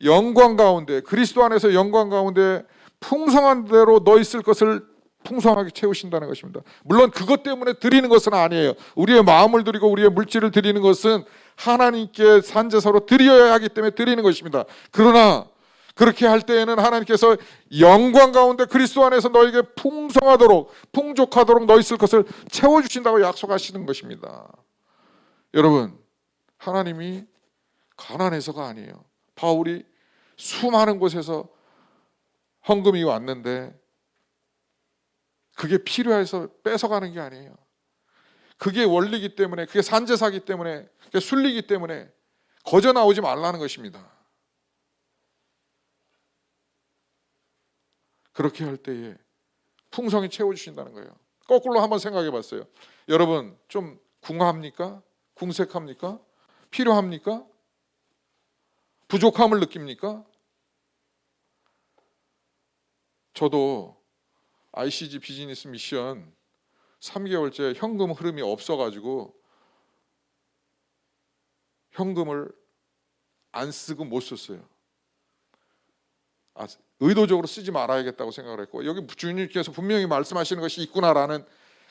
Speaker 6: 영광 가운데, 그리스도 안에서 영광 가운데 풍성한 대로 너 있을 것을 풍성하게 채우신다는 것입니다. 물론 그것 때문에 드리는 것은 아니에요. 우리의 마음을 드리고 우리의 물질을 드리는 것은 하나님께 산제사로 드려야 하기 때문에 드리는 것입니다. 그러나 그렇게 할 때에는 하나님께서 영광 가운데 그리스도 안에서 너에게 풍성하도록, 풍족하도록 너 있을 것을 채워주신다고 약속하시는 것입니다. 여러분, 하나님이 가난해서가 아니에요. 바울이 수많은 곳에서 헌금이 왔는데 그게 필요해서 뺏어가는 게 아니에요. 그게 원리이기 때문에, 그게 산제사기 때문에, 그게 순리이기 때문에 거저 나오지 말라는 것입니다. 그렇게 할 때에 풍성히 채워주신다는 거예요. 거꾸로 한번 생각해 봤어요. 여러분, 좀 궁합니까? 궁색합니까? 필요합니까? 부족함을 느낍니까? 저도 ICG 비즈니스 미션 3개월째 현금 흐름이 없어가지고 현금을 안 쓰고 못 썼어요. 의도적으로 쓰지 말아야겠다고 생각을 했고, 여기 주님께서 분명히 말씀하시는 것이 있구나라는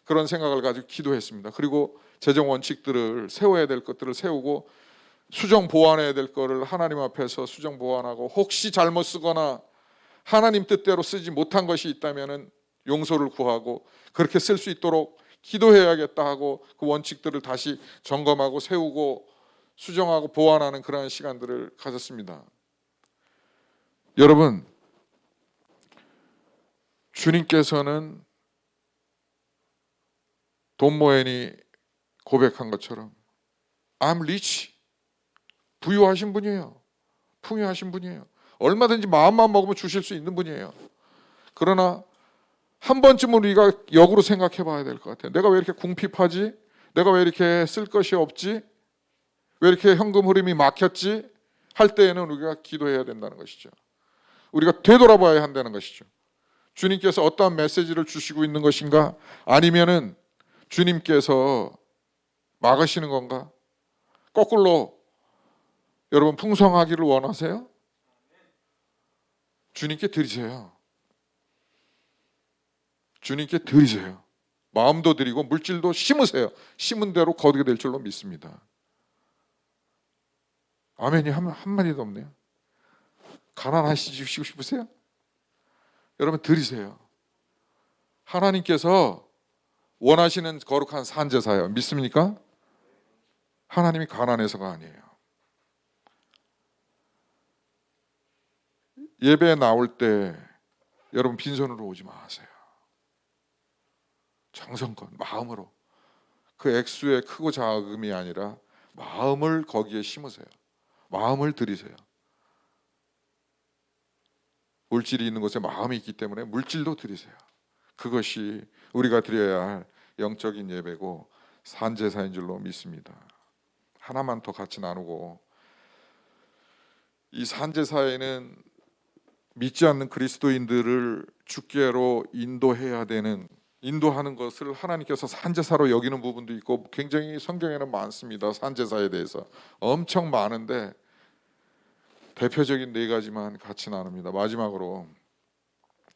Speaker 6: 그런 생각을 가지고 기도했습니다. 그리고 재정 원칙들을 세워야 될 것들을 세우고, 수정 보완해야 될 것을 하나님 앞에서 수정 보완하고, 혹시 잘못 쓰거나 하나님 뜻대로 쓰지 못한 것이 있다면 용서를 구하고 그렇게 쓸 수 있도록 기도해야겠다 하고, 그 원칙들을 다시 점검하고 세우고 수정하고 보완하는 그러한 시간들을 가졌습니다. 여러분, 주님께서는 돈 모엔이 고백한 것처럼 I'm rich, 부유하신 분이에요. 풍요하신 분이에요. 얼마든지 마음만 먹으면 주실 수 있는 분이에요. 그러나 한 번쯤은 우리가 역으로 생각해 봐야 될 것 같아요. 내가 왜 이렇게 궁핍하지? 내가 왜 이렇게 쓸 것이 없지? 왜 이렇게 현금 흐름이 막혔지? 할 때에는 우리가 기도해야 된다는 것이죠. 우리가 되돌아봐야 한다는 것이죠. 주님께서 어떠한 메시지를 주시고 있는 것인가? 아니면은 주님께서 막으시는 건가? 거꾸로 여러분, 풍성하기를 원하세요? 주님께 드리세요. 주님께 드리세요. 마음도 드리고 물질도 심으세요. 심은 대로 거두게 될 줄로 믿습니다. 아멘이 한마디도 없네요. 가난하시고 싶으세요? 여러분, 드리세요. 하나님께서 원하시는 거룩한 산제사예요. 믿습니까? 하나님이 가난해서가 아니에요. 예배에 나올 때 여러분, 빈손으로 오지 마세요. 정성껏 마음으로, 그 액수의 크고 작음이 아니라 마음을 거기에 심으세요. 마음을 드리세요. 물질이 있는 곳에 마음이 있기 때문에 물질도 드리세요. 그것이 우리가 드려야 할 영적인 예배고 산제사인 줄로 믿습니다. 하나만 더 같이 나누고, 이 산제사에는 믿지 않는 그리스도인들을 주께로 인도해야 되는, 인도하는 것을 하나님께서 산제사로 여기는 부분도 있고, 굉장히 성경에는 많습니다. 산제사에 대해서 엄청 많은데 대표적인 4가지만 같이 나눕니다. 마지막으로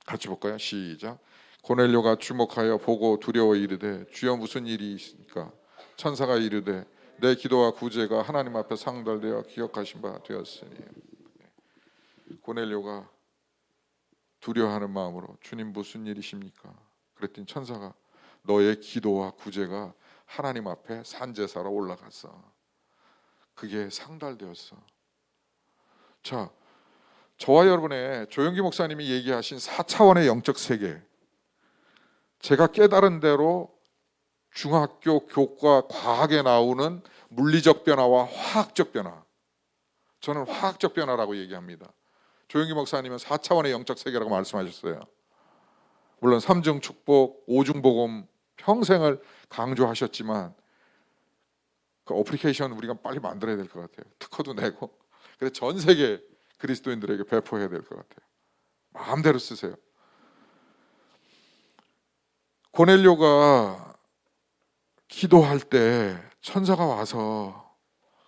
Speaker 6: 같이 볼까요? 시작. 고넬료가 주목하여 보고 두려워 이르되 주여 무슨 일이 있습니까? 천사가 이르되 내 기도와 구제가 하나님 앞에 상달되어 기억하신 바 되었으니. 고넬료가 두려워하는 마음으로 주님 무슨 일이십니까? 그랬더니 천사가 너의 기도와 구제가 하나님 앞에 산제사로 올라갔어. 그게 상달되었어. 자, 저와 여러분의 조영기 목사님이 얘기하신 4차원의 영적 세계, 제가 깨달은 대로 중학교 교과 과학에 나오는 물리적 변화와 화학적 변화, 저는 화학적 변화라고 얘기합니다. 조영기 목사님은 4차원의 영적 세계라고 말씀하셨어요. 물론 3중 축복, 5중 복음 평생을 강조하셨지만 그 어플리케이션 우리가 빨리 만들어야 될 것 같아요. 특허도 내고 그래서 전 세계 그리스도인들에게 배포해야 될 것 같아요. 마음대로 쓰세요. 고넬료가 기도할 때 천사가 와서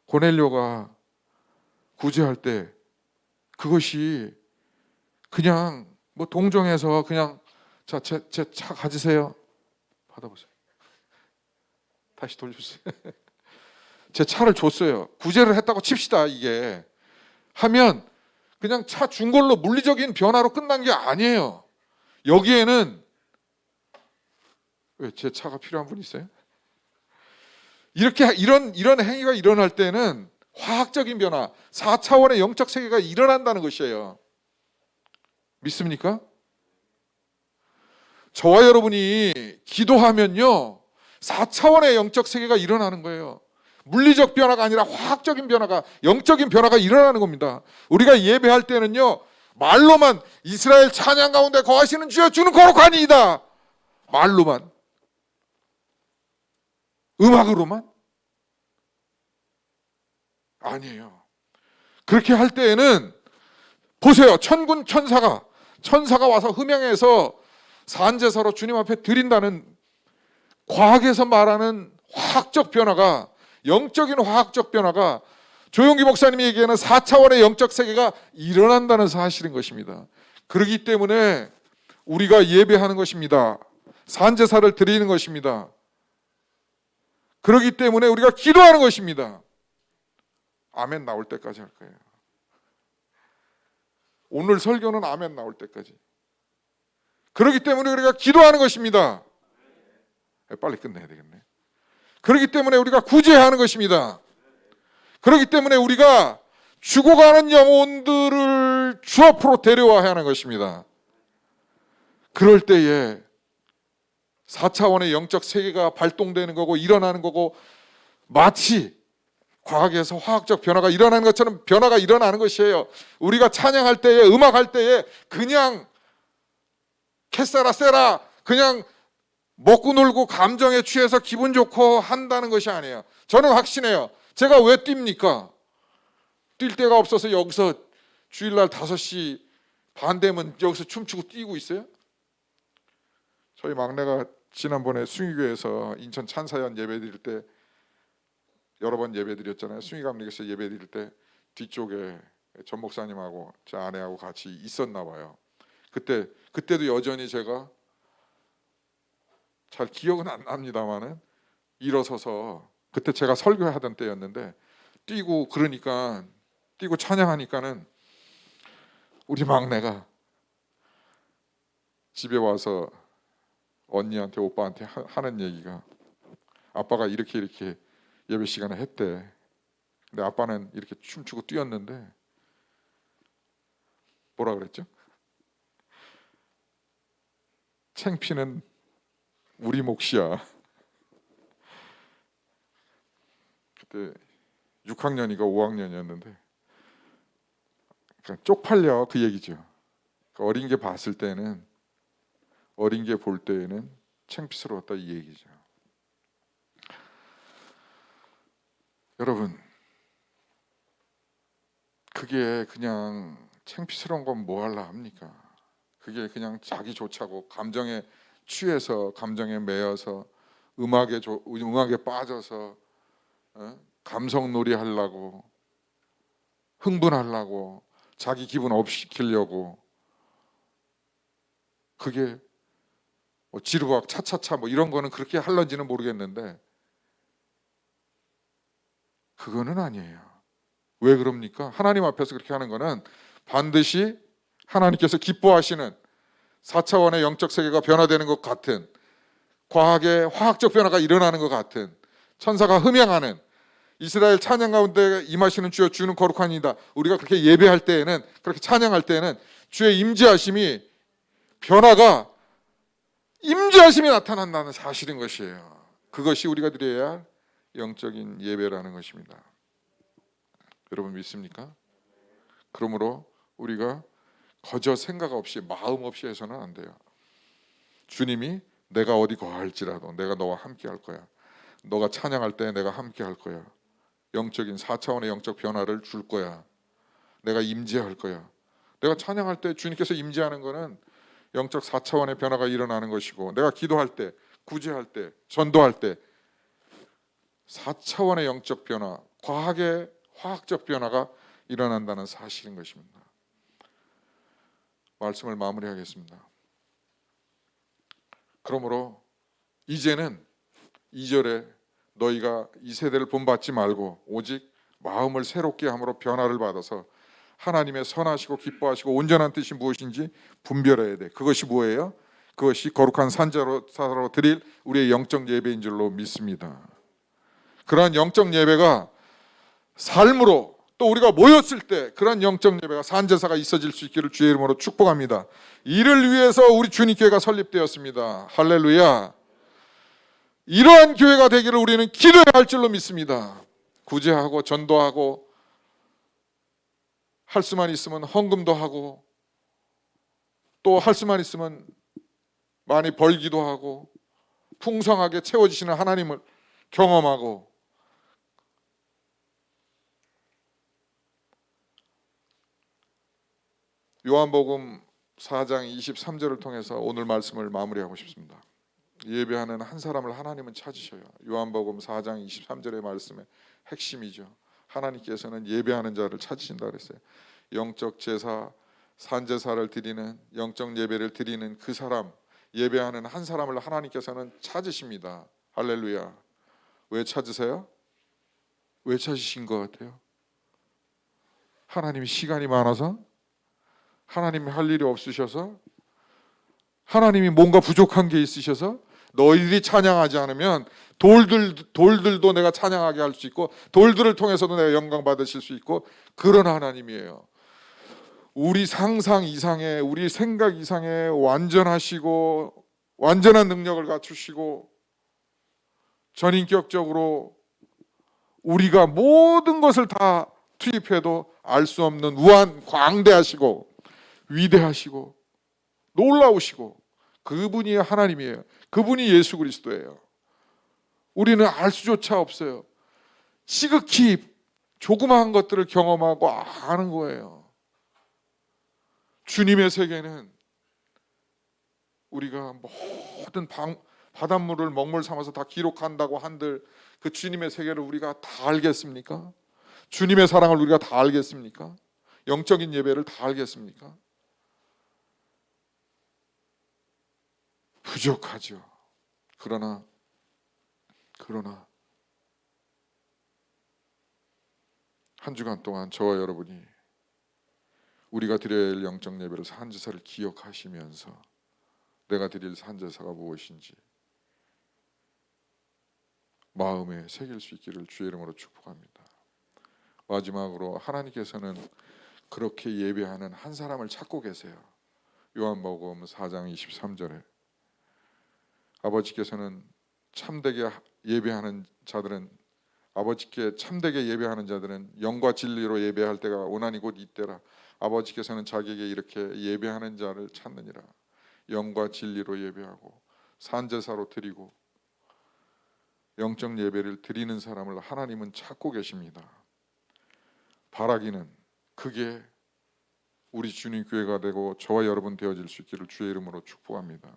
Speaker 6: 고넬료가 구제할 때 그것이 그냥 뭐 동정해서 그냥 자, 제 차 가지세요. 받아보세요. 다시 돌려주세요. 제 차를 줬어요. 구제를 했다고 칩시다. 이게 하면 그냥 차 준 걸로 물리적인 변화로 끝난 게 아니에요. 여기에는 왜 제 차가 필요한 분 있어요? 이렇게 이런 행위가 일어날 때는 화학적인 변화, 4차원의 영적 세계가 일어난다는 것이에요. 믿습니까? 저와 여러분이 기도하면요 4차원의 영적 세계가 일어나는 거예요. 물리적 변화가 아니라 화학적인 변화가, 영적인 변화가 일어나는 겁니다. 우리가 예배할 때는요 말로만 이스라엘 찬양 가운데 거하시는 주여 주는 거룩하니이다, 말로만, 음악으로만 아니에요. 그렇게 할 때에는 보세요. 천군 천사가 와서 흠양해서 산제사로 주님 앞에 드린다는 과학에서 말하는 화학적 변화가, 영적인 화학적 변화가 조용기 목사님이 얘기하는 4차원의 영적 세계가 일어난다는 사실인 것입니다. 그렇기 때문에 우리가 예배하는 것입니다. 산제사를 드리는 것입니다. 그렇기 때문에 우리가 기도하는 것입니다. 아멘 나올 때까지 할 거예요. 오늘 설교는 아멘 나올 때까지. 그렇기 때문에 우리가 기도하는 것입니다. 빨리 끝내야 되겠네. 그렇기 때문에 우리가 구제하는 것입니다. 그렇기 때문에 우리가 죽어가는 영혼들을 주 앞으로 데려와야 하는 것입니다. 그럴 때에 4차원의 영적 세계가 발동되는 거고 일어나는 거고, 마치 과학에서 화학적 변화가 일어나는 것처럼 변화가 일어나는 것이에요. 우리가 찬양할 때에, 음악할 때에 그냥 캐세라 세라 그냥 먹고 놀고 감정에 취해서 기분 좋고 한다는 것이 아니에요. 저는 확신해요. 제가 왜 뜁니까? 뛸 데가 없어서 여기서 주일날 5시 반 되면 여기서 춤추고 뛰고 있어요? 저희 막내가 지난번에 숭의교회에서 인천 찬사연 예배 드릴 때 여러 번 예배 드렸잖아요. 숭의감리교에서 예배 드릴 때 뒤쪽에 전 목사님하고 제 아내하고 같이 있었나 봐요. 그때도 여전히 제가 잘 기억은 안 납니다만은 일어서서, 그때 제가 설교하던 때였는데 뛰고 그러니까, 뛰고 찬양하니까는 우리 막내가 집에 와서 언니한테 오빠한테 하는 얘기가, 아빠가 이렇게 예배 시간에 했대. 근데 아빠는 이렇게 춤추고 뛰었는데 뭐라 그랬죠? 창피는 우리 몫이야. 그때 6학년이가 5학년이었는데 그러니까 쪽팔려, 그 얘기죠. 그러니까 어린 게 봤을 때는, 어린 게 볼 때에는 창피스러웠다, 이 얘기죠. 여러분, 그게 그냥 창피스러운 건 뭐 하려 합니까? 그게 그냥 자기 좋자고 감정에 취해서, 감정에 매여서, 음악에 빠져서 감성놀이 하려고, 흥분하려고, 자기 기분 업 시키려고, 그게 뭐 지루박 차차차 뭐 이런 거는 그렇게 할런지는 모르겠는데 그거는 아니에요. 왜 그럽니까? 하나님 앞에서 그렇게 하는 거는 반드시 하나님께서 기뻐하시는 4차원의 영적 세계가 변화되는 것 같은, 과학의 화학적 변화가 일어나는 것 같은, 천사가 흠양하는 이스라엘 찬양 가운데 임하시는 주여 주는 거룩한 이다. 우리가 그렇게 예배할 때에는, 그렇게 찬양할 때에는 주의 임재하심이, 변화가, 임재하심이 나타난다는 사실인 것이에요. 그것이 우리가 드려야 할 영적인 예배라는 것입니다. 여러분 믿습니까? 그러므로 우리가 거저 생각 없이, 마음 없이 해서는 안 돼요. 주님이 내가 어디 거할지라도 내가 너와 함께 할 거야. 너가 찬양할 때 내가 함께 할 거야. 영적인 4차원의 영적 변화를 줄 거야. 내가 임재할 거야. 내가 찬양할 때 주님께서 임재하는 거는 영적 4차원의 변화가 일어나는 것이고, 내가 기도할 때, 구제할 때, 전도할 때 4차원의 영적 변화, 과학의 화학적 변화가 일어난다는 사실인 것입니다. 말씀을 마무리하겠습니다. 그러므로 이제는 2절에 너희가 이 세대를 본받지 말고 오직 마음을 새롭게 함으로 변화를 받아서 하나님의 선하시고 기뻐하시고 온전한 뜻이 무엇인지 분별해야 돼. 그것이 뭐예요? 그것이 거룩한 산자로 드릴 우리의 영적 예배인 줄로 믿습니다. 그러한 영적 예배가 삶으로, 또 우리가 모였을 때 그런 영적 예배가 산제사가 있어질 수 있기를 주의 이름으로 축복합니다. 이를 위해서 우리 주님교회가 설립되었습니다. 할렐루야. 이러한 교회가 되기를 우리는 기도해야 할 줄로 믿습니다. 구제하고 전도하고, 할 수만 있으면 헌금도 하고, 또 할 수만 있으면 많이 벌기도 하고, 풍성하게 채워지시는 하나님을 경험하고, 요한복음 4장 23절을 통해서 오늘 말씀을 마무리하고 싶습니다. 예배하는 한 사람을 하나님은 찾으셔요. 요한복음 4장 23절의 말씀의 핵심이죠. 하나님께서는 예배하는 자를 찾으신다 그랬어요. 영적 제사, 산제사를 드리는, 영적 예배를 드리는 그 사람, 예배하는 한 사람을 하나님께서는 찾으십니다. 할렐루야. 왜 찾으세요? 왜 찾으신 것 같아요? 하나님이 시간이 많아서? 하나님이 할 일이 없으셔서? 하나님이 뭔가 부족한 게 있으셔서? 너희들이 찬양하지 않으면 돌들도 내가 찬양하게 할 수 있고, 돌들을 통해서도 내가 영광 받으실 수 있고, 그런 하나님이에요. 우리 상상 이상의, 우리 생각 이상의 완전하시고 완전한 능력을 갖추시고, 전인격적으로 우리가 모든 것을 다 투입해도 알 수 없는 우한 광대하시고 위대하시고 놀라우시고, 그분이 하나님이에요. 그분이 예수 그리스도예요. 우리는 알 수조차 없어요. 지극히 조그마한 것들을 경험하고 아는 거예요. 주님의 세계는 우리가 모든 바닷물을 먹물 삼아서 다 기록한다고 한들 그 주님의 세계를 우리가 다 알겠습니까? 주님의 사랑을 우리가 다 알겠습니까? 영적인 예배를 다 알겠습니까? 부족하죠. 그러나 한 주간 동안 저와 여러분이 우리가 드려야 할 영적 예배를, 산제사를 기억하시면서 내가 드릴 산제사가 무엇인지 마음에 새길 수 있기를 주의 이름으로 축복합니다. 마지막으로 하나님께서는 그렇게 예배하는 한 사람을 찾고 계세요. 요한복음 4장 23절에 아버지께서는 참되게 예배하는 자들은, 아버지께 참되게 예배하는 자들은 영과 진리로 예배할 때가 오나니 곧 이때라. 아버지께서는 자기에게 이렇게 예배하는 자를 찾느니라. 영과 진리로 예배하고 산제사로 드리고 영적 예배를 드리는 사람을 하나님은 찾고 계십니다. 바라기는 그게 우리 주님 교회가 되고 저와 여러분 되어질 수 있기를 주의 이름으로 축복합니다.